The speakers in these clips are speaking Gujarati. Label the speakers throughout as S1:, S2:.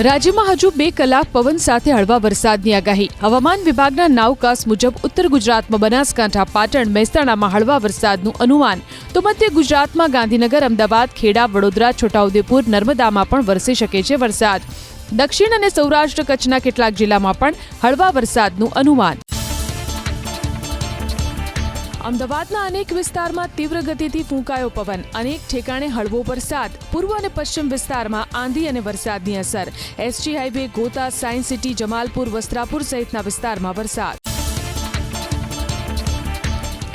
S1: રાજ્યમાં હજુ 2 કલાક પવન સાથે હળવા વરસાદની આગાહી. હવામાન વિભાગના નાવકાસ્ટ મુજબ ઉત્તર ગુજરાતમાં બનાસકાંઠા, પાટણ, મહેસાણામાં હળવા વરસાદનું અનુમાન. તો મધ્ય ગુજરાતમાં ગાંધીનગર, અમદાવાદ, ખેડા, વડોદરા, છોટાઉદેપુર, નર્મદામાં પણ વરસી શકે છે વરસાદ. દક્ષિણ અને સૌરાષ્ટ્ર કચ્છના કેટલાક જિલ્લામાં પણ હળવા વરસાદનું અનુમાન. અમદાવાદના અનેક વિસ્તારમાં તીવ્ર ગતિથી ફૂંકાયો પવન. અનેક ઠેકાણે હળવો વરસાદ. પૂર્વ અને પશ્ચિમ વિસ્તારમાં આંધી અને વરસાદની અસર. એસજી હાઈવે, ગોતા, સાયન્સ સિટી, જમાલપુર, વસ્ત્રાપુર સહિતના વિસ્તારમાં વરસાદ.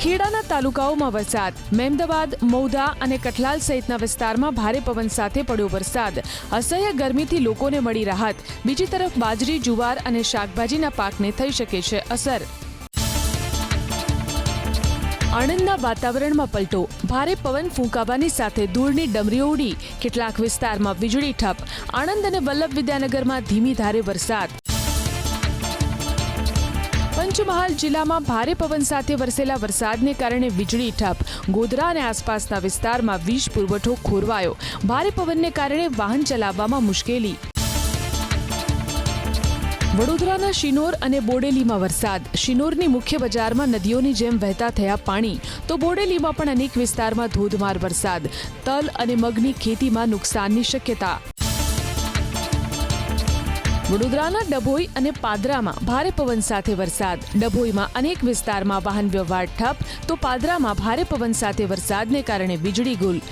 S1: ખેડાના તાલુકાઓમાં વરસાદ. મહેમદાવાદ, મૌધા અને કઠલાલ સહિતના વિસ્તારમાં ભારે પવન સાથે પડ્યો વરસાદ. અસહ્ય ગરમીથી લોકોને મળી રાહત. બીજી તરફ બાજરી, જુવાર અને શાકભાજીના પાકને થઈ શકે છે અસર. આણંદના વાતાવરણમાં પલટો. ભારે પવન ફૂંકાવાની સાથે ધૂળની ડમરીઓ ઉડી. કેટલાક વિસ્તારમાં વીજળી ઠપ. આણંદ અને વલ્લભ વિદ્યાનગરમાં ધીમી ધારે વરસાદ. પંચમહાલ જિલ્લામાં ભારે પવન સાથે વરસેલા વરસાદને કારણે વીજળી ઠપ. ગોધરા અને આસપાસના વિસ્તારમાં વીજ પુરવઠો ખોરવાયો. ભારે પવનને કારણે વાહન ચલાવવામાં મુશ્કેલી. વડોદરાના શિનોર અને બોડેલીમાં વરસાદ. શિનોરની મુખ્ય બજારમાં નદીઓની જેમ વહેતા થયા પાણી. તો બોડેલીમાં પણ અનેક વિસ્તારમાં ધોધમાર વરસાદ. તલ અને મગની ખેતીમાં નુકસાનની શક્યતા. વડોદરાના ડભોઈ અને પાદરામાં ભારે પવન સાથે વરસાદ. ડભોઈમાં અનેક વિસ્તારમાં વાહન વ્યવહાર ઠપ. તો પાદરામાં ભારે પવન સાથે વરસાદને કારણે વીજળી ગુલ.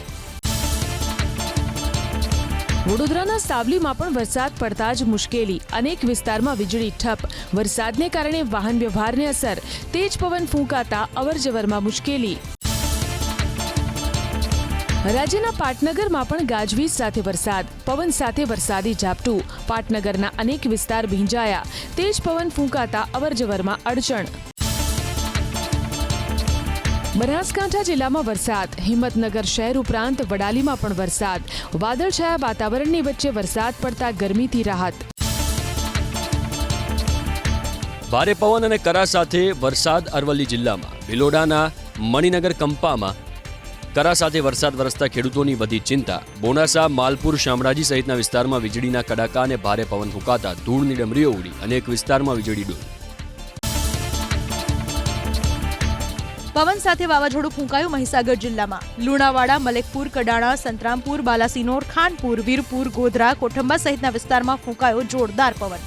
S1: વડોદરાના સાવલીમાં પણ વરસાદ પડતા જ મુશ્કેલી. અનેક વિસ્તારમાં વીજળી ઠપ. વરસાદને કારણે વાહન વ્યવહારને અસર. તેજ પવન ફૂંકાતા અવરજવરમાં મુશ્કેલી. રાજ્યના પાટનગરમાં પણ ગાજવીજ સાથે વરસાદ. પવન સાથે વરસાદી ઝાપટું. પાટનગરના અનેક વિસ્તાર ભીંજાયા. તેજ પવન ફૂંકાતા અવરજવરમાં અડચણ. બનાસકાંઠા જિલ્લામાં વરસાદ. હિંમતનગર શહેર ઉપરાંત વડાલીમાં પણ વરસાદ. વાદળછાયા વાતાવરણની વચ્ચે વરસાદ પડતા ગરમીથી રાહત.
S2: ભારે પવન અને કરા સાથે વરસાદ અરવલ્લી જિલ્લામાં. ભિલોડાના મણિનગર કંપામાં કરા સાથે વરસાદ વરસતા ખેડૂતોની વધી ચિંતા. બોનાસા, માલપુર, શામળાજી સહિતના વિસ્તારમાં વીજળીના કડાકા અને ભારે પવન ફૂંકાતા ધૂળની ડમરીઓ ઉડી. અનેક વિસ્તારમાં વીજળી ડૂલ.
S3: પવન સાથે વાવાઝોડું ફૂંકાયું મહીસાગર જિલ્લામાં. લુણાવાડા, મલેકપુર, કડાણા, સંતરામપુર, બાલાસિનોર, ખાનપુર, વીરપુર, ગોધરા, કોઠંબા સહિતના વિસ્તારમાં ફૂંકાયો જોરદાર પવન.